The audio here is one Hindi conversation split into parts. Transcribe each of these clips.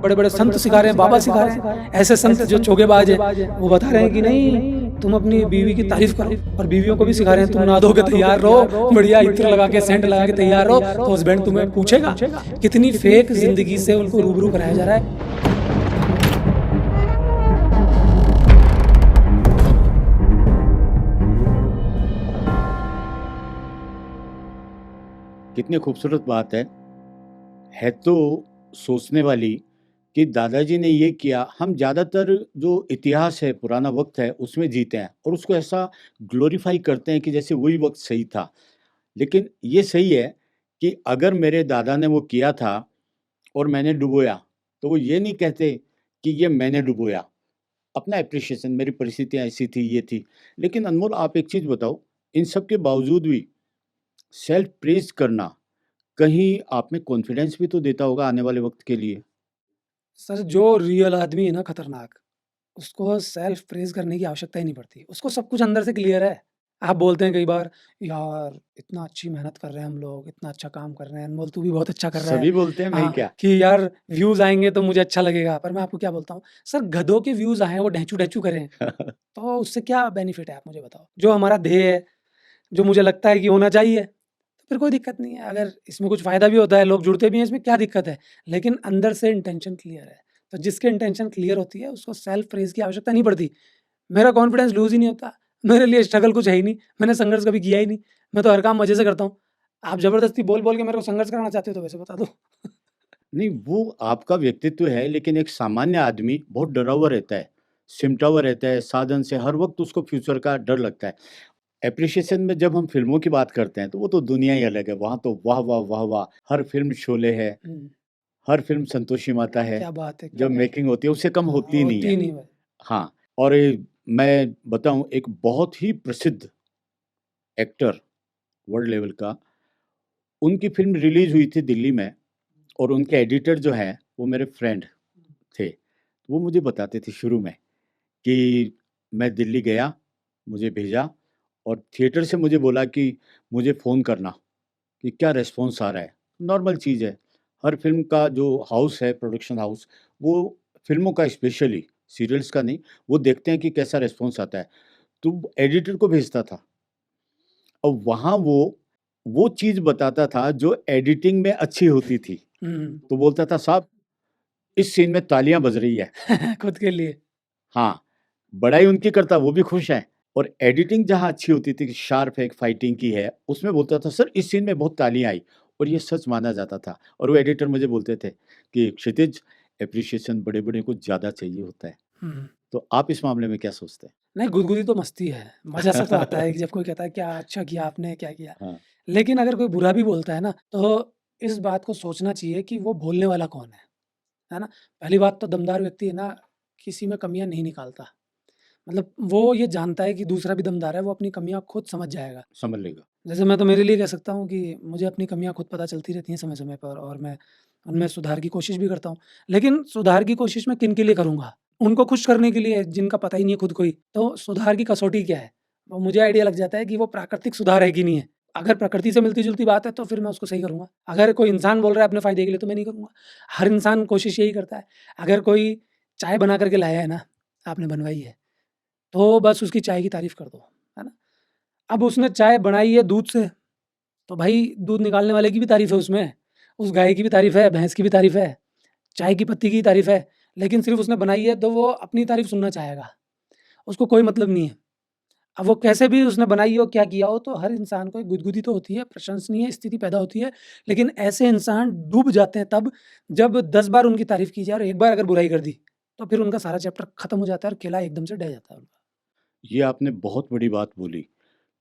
बड़े बड़े संत सिखा रहे हैं, बाबा सिखा रहे हैं, ऐसे संत जो चोगेबाज है वो बता रहे हैं कि नहीं तुम अपनी बीवी की तारीफ करो, और बीवियों को भी सिखा रहे हैं तुम नहा धो के तैयार रहो, बढ़िया इत्र लगा के सेंट लगा के तैयार रहो, तो हस्बैंड तुम्हें पूछेगा। कितनी फेक जिंदगी से उनको रूबरू कराया जा रहा है। कितनी खूबसूरत बात है तो सोचने वाली कि दादाजी ने ये किया। हम ज़्यादातर जो इतिहास है, पुराना वक्त है, उसमें जीते हैं और उसको ऐसा ग्लोरीफाई करते हैं कि जैसे वही वक्त सही था। लेकिन ये सही है कि अगर मेरे दादा ने वो किया था और मैंने डुबोया, तो वो ये नहीं कहते कि ये मैंने डुबोया। अपना एप्रिशिएशन, मेरी परिस्थितियाँ ऐसी थी, ये थी। लेकिन अनमोल, आप एक चीज़ बताओ, इन सब के बावजूद भी सेल्फ प्रेज़ करना कहीं आप में कॉन्फिडेंस भी तो देता होगा आने वाले वक्त के लिए? सर, जो रियल आदमी है ना खतरनाक, उसको सेल्फ प्रेज करने की आवश्यकता ही नहीं पड़ती, उसको सब कुछ अंदर से क्लियर है। आप बोलते हैं कई बार, यार इतना अच्छी मेहनत कर रहे हैं हम लोग, इतना अच्छा काम कर रहे हैं, अनमोल तू भी बहुत अच्छा कर रहा है। सभी बोलते हैं, मैं ही हाँ, क्या? कि यार व्यूज आएंगे तो मुझे अच्छा लगेगा, पर मैं आपको क्या बोलता हूँ सर, गधों के व्यूज आए वो ढैचू ढैचू करें तो उससे क्या बेनिफिट है, आप मुझे बताओ। जो हमारा ध्येय है, जो मुझे लगता है कि होना चाहिए, तो फिर कोई दिक्कत नहीं है। अगर इसमें कुछ फ़ायदा भी होता है, लोग जुड़ते भी हैं, इसमें क्या दिक्कत है? लेकिन अंदर से इंटेंशन क्लियर है। तो जिसकी इंटेंशन क्लियर होती है, उसको सेल्फ प्रेज़ की आवश्यकता नहीं पड़ती। मेरा कॉन्फिडेंस लूज़ ही नहीं होता। मेरे लिए स्ट्रगल कुछ है ही नहीं। मैंने संघर्ष कभी किया ही नहीं। मैं तो हर काम मज़े से करता हूँ। आप ज़बरदस्ती बोल-बोल के मेरे को संघर्ष कराना चाहते हो तो वैसे बता दो। नहीं, वो आपका व्यक्तित्व है, लेकिन एक सामान्य आदमी बहुत डरा हुआ रहता है, सिमटा हुआ रहता है साधन से, हर वक़्त उसको फ्यूचर का डर लगता है। एप्रिशिएशन में जब हम फ़िल्मों की बात करते हैं, तो वो तो दुनिया ही अलग है, वहाँ तो वाह, वाह, वाह, वाह! हर फ़िल्म शोले है, हुँ, हर फ़िल्म संतोषी माता है, क्या बात है, क्या जब बात मेकिंग होती है, उससे कम है। होती ही नहीं होती है। ही नहीं भाई। हाँ, और मैं बताऊँ, एक बहुत ही प्रसिद्ध एक्टर वर्ल्ड लेवल का, उनकी फ़िल्म रिलीज़ हुई थी दिल्ली में और उनके एडिटर जो हैं, वो मेरे फ्रेंड थे। वो मुझे बताते थे शुरू में कि मैं दिल्ली गया, मुझे भेजा और थिएटर से मुझे बोला कि मुझे फ़ोन करना कि क्या रिस्पॉन्स आ रहा है। नॉर्मल चीज़ है, हर फ़िल्म का जो हाउस है, प्रोडक्शन हाउस, वो फ़िल्मों का स्पेशली, सीरियल्स का नहीं, वो देखते हैं कि कैसा रिस्पॉन्स आता है। तो एडिटर को भेजता था और वहाँ वो चीज़ बताता था जो एडिटिंग में अच्छी होती थी। हुँ, तो बोलता था, साहब इस सीन में तालियाँ बज रही है। खुद के लिए। हाँ, बड़ाई उनकी करता, वो भी खुश हैं। और एडिटिंग जहाँ अच्छी होती थी कि शार्प है, एक फाइटिंग की है, उसमें बोलता था, सर इस सीन में बहुत तालियाँ आई, और ये सच माना जाता था। और वो एडिटर मुझे बोलते थे कि क्षितिज, एप्रिशिएशन बड़े-बड़े को ज़्यादा चाहिए होता है। हुँ। तो आप इस मामले में क्या सोचते हैं? नहीं, गुदगुदी तो मस्ती है। मज़ा सा तो आता है कि जब कोई कहता है क्या अच्छा किया आपने, क्या किया। हाँ, लेकिन अगर कोई बुरा भी बोलता है ना, तो इस बात को सोचना चाहिए कि वो बोलने वाला कौन है ना? पहली बात तो दमदार व्यक्ति है ना, किसी में कमियाँ नहीं निकालता। मतलब वो ये जानता है कि दूसरा भी दमदार है, वो अपनी कमियाँ खुद समझ जाएगा। समझ लेगा। जैसे मैं तो मेरे लिए कह सकता हूँ कि मुझे अपनी कमियाँ खुद पता चलती रहती हैं समय-समय पर, और मैं उनमें सुधार की कोशिश भी करता हूँ। लेकिन सुधार की कोशिश मैं किन के लिए करूँगा? उनको खुश करने के लिए जिनका पता ही नहीं है खुद को ही। तो सुधार की कसौटी क्या है? वो मुझे आइडिया लग जाता है कि वो प्राकृतिक सुधार है कि नहीं है। अगर प्रकृति से मिलती-जुलती बात है तो फिर मैं उसको सही करूँगा। अगर कोई इंसान बोल रहा है अपने फ़ायदे के लिए तो मैं नहीं करूँगा। हर इंसान कोशिश यही करता है। अगर कोई चाय बना कर के लाया है ना, आपने बनवाई है, तो बस उसकी चाय की तारीफ़ कर दो, है ना? अब उसने चाय बनाई है दूध से, तो भाई दूध निकालने वाले की भी तारीफ़ है उसमें, उस गाय की भी तारीफ़ है, भैंस की भी तारीफ़ है, चाय की पत्ती की तारीफ़ है, लेकिन सिर्फ़ उसने बनाई है तो वो अपनी तारीफ़ सुनना चाहेगा, उसको कोई मतलब नहीं है। अब वो कैसे भी उसने बनाई हो, क्या किया हो, तो हर इंसान को एक गुदगुदी तो होती है, प्रशंसनीय स्थिति पैदा होती है, लेकिन ऐसे इंसान डूब जाते हैं तब, जब 10 बार उनकी तारीफ़ की जाए और एक बार अगर बुराई कर दी, तो फिर उनका सारा चैप्टर खत्म हो जाता है और किला एकदम से ढह जाता है उनका। ये आपने बहुत बड़ी बात बोली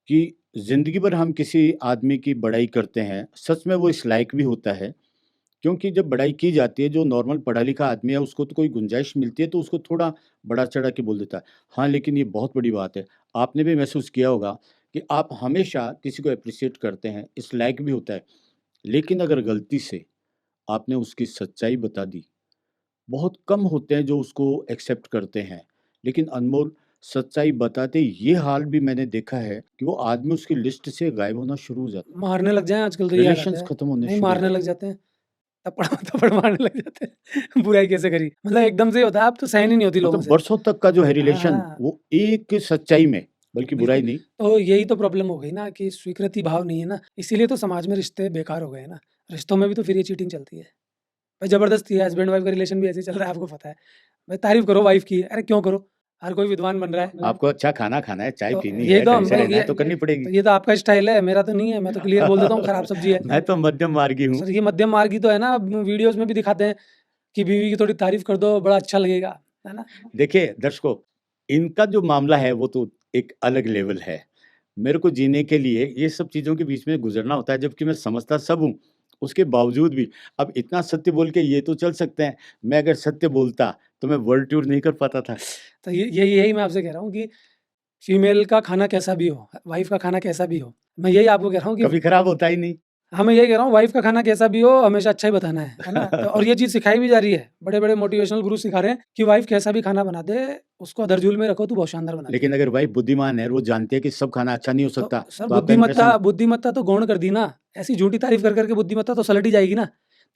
कि ज़िंदगी भर हम किसी आदमी की बड़ाई करते हैं, सच में वो इस लायक भी होता है। क्योंकि जब बड़ाई की जाती है, जो नॉर्मल पढ़ा-लिखा आदमी है, उसको तो कोई गुंजाइश मिलती है, तो उसको थोड़ा बढ़ा-चढ़ा के बोल देता है। हाँ, लेकिन ये बहुत बड़ी बात है। आपने भी महसूस किया होगा कि आप हमेशा किसी को एप्रिशिएट करते हैं, इस लायक भी होता है। लेकिन अगर गलती से आपने उसकी सच्चाई बता दी, बहुत कम होते हैं जो उसको एक्सेप्ट करते हैं। लेकिन अनमोल, सच्चाई बताते ये हाल भी मैंने देखा है कि वो आदमी उसकी लिस्ट से गायब होना शुरू हो जाता है। मारने लग जाएँ आजकल तो ये हालत रिलेशंस है। खत्म होने नहीं, शुरू हो मारने लग जाते हैं। जाते हैं। थप्पड़ थप्पड़ मारने लग जाते हैं, बुराई कैसे करी? मतलब एकदम से ही होता है, अब तो सहन ही नहीं होती लोगों मतलब से। बरसों तक का जो है हाँ, रिलेशन हाँ, वो एक सच्चाई में, बल्कि बुराई बिल्कुल। नहीं। तो यही तो प्रॉब्लम हो गई ना कि स्वीकृति भाव नहीं है ना, इसीलिए तो समाज में रिश्ते बेकार हो गए हैं ना। रिश्तों में भी तो फिर ये चीटिंग चलती है। भाई ज़बरदस्ती है, हस्बैंड वाइफ का रिलेशन भी ऐसे ही चल रहा है, आपको पता है। भाई तारीफ़ करो वाइफ की, अरे क्यों करो? हर कोई विद्वान बन रहा है। आपको अच्छा खाना खाना है, चाय तो पीनी ये है, तो ढंग से मैं रहना है तो करनी पड़ेगी। ये तो आपका स्टाइल है, मेरा तो नहीं है। मैं तो क्लियर बोल देता हूँ खराब सब्ज़ी है। मैं तो मध्यम मार्गी हूँ। सर ये मध्यम मार्ग ही तो है ना, अब वीडियोज़ में भी दिखाते हैं कि बीवी की थोड़ी तारीफ़ कर दो, बड़ा अच्छा लगेगा, है ना? देखिए दर्शकों, इनका जो मामला है वो तो एक अलग लेवल है। मेरे को जीने के लिए ये सब चीज़ों के बीच में गुज़रना होता है, जबकि मैं समझता सब हूँ। उसके बावजूद भी अब इतना सत्य बोल के ये तो चल सकते हैं, मैं अगर सत्य बोलता तो मैं वर्ल्ड टूर नहीं कर पाता था। तो यही मैं आपसे कह रहा हूँ कि फीमेल का खाना कैसा भी हो, वाइफ़ का खाना कैसा भी हो, मैं यही आपको कह रहा हूँ कि कभी खराब होता ही नहीं। हाँ, मैं यही कह रहा हूँ वाइफ़ का खाना कैसा भी हो, हमेशा अच्छा ही बताना है ना? तो और ये चीज़ सिखाई भी जा रही है, बड़े-बड़े मोटिवेशनल गुरु सिखा रहे हैं कि वाइफ़ कैसा भी खाना बना दे, उसको अदरजूल में रखो, तू बहुत शानदार बनाती है। लेकिन अगर वाइफ़ बुद्धिमान है और वो जानती है कि सब खाना अच्छा नहीं हो तो सकता, सर तो आपका बुद्धिमत्ता इंप्रेशन बुद्धिमत्ता तो गौण कर दी ना, ऐसी झूठी तारीफ़ कर के बुद्धिमत्ता तो सलट ही जाएगी ना।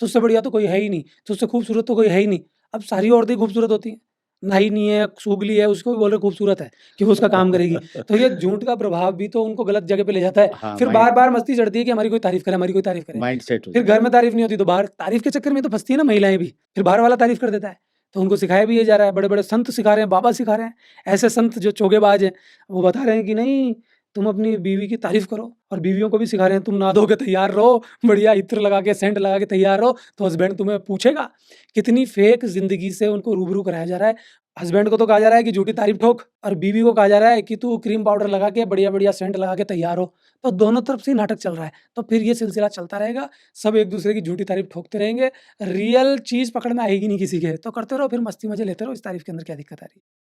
तुझसे बढ़िया तो कोई है ही नहीं, तुझसे खूबसूरत तो कोई है ही नहीं। अब सारी औरतें खूबसूरत होती हैं, नाई नहीं है, सूगली है, उसको भी बोल रहे खूबसूरत है कि वो उसका काम करेगी। तो ये झूठ का प्रभाव भी तो उनको गलत जगह पे ले जाता है। हाँ, फिर बार-बार मस्ती चढ़ती है कि हमारी कोई तारीफ़ करे, हमारी कोई तारीफ़ करे। माइंडसेट हो फिर जाता घर में तारीफ़ नहीं होती तो बाहर तारीफ़ के चक्कर में तो फँसती है ना महिलाएँ भी। फिर बाहर वाला तारीफ़ कर देता है। तो उनको सिखाया भी ये जा रहा है, बड़े-बड़े संत सिखा रहे हैं, बाबा सिखा रहे हैं। ऐसे संत जो चोगेबाज हैं, वो बता रहे हैं कि नहीं तुम अपनी बीवी की तारीफ़ करो और बीवियों को भी सिखा रहे हैं तुम नहा धो के तैयार रहो, बढ़िया इत्र लगा के, सेंट लगा के तैयार रहो, तो हस्बैंड तुम्हें पूछेगा। कितनी फ़ेक ज़िंदगी से उनको रूबरू कराया जा रहा है। हस्बैंड को तो कहा जा रहा है कि झूठी तारीफ़ ठोक और बीवी को कहा जा रहा है कि तू क्रीम पाउडर लगा के बढ़िया-बढ़िया सेंट लगा के तैयार हो। तो दोनों तरफ से ही नाटक चल रहा है। तो फिर ये सिलसिला चलता रहेगा, सब एक-दूसरे की झूठी तारीफ़ ठोकते रहेंगे, रियल चीज़ पकड़ में आएगी नहीं किसी के। तो करते रहो फिर मस्ती मज़े लेते रहो, इस तारीफ़ के अंदर क्या दिक्कत आ रही है?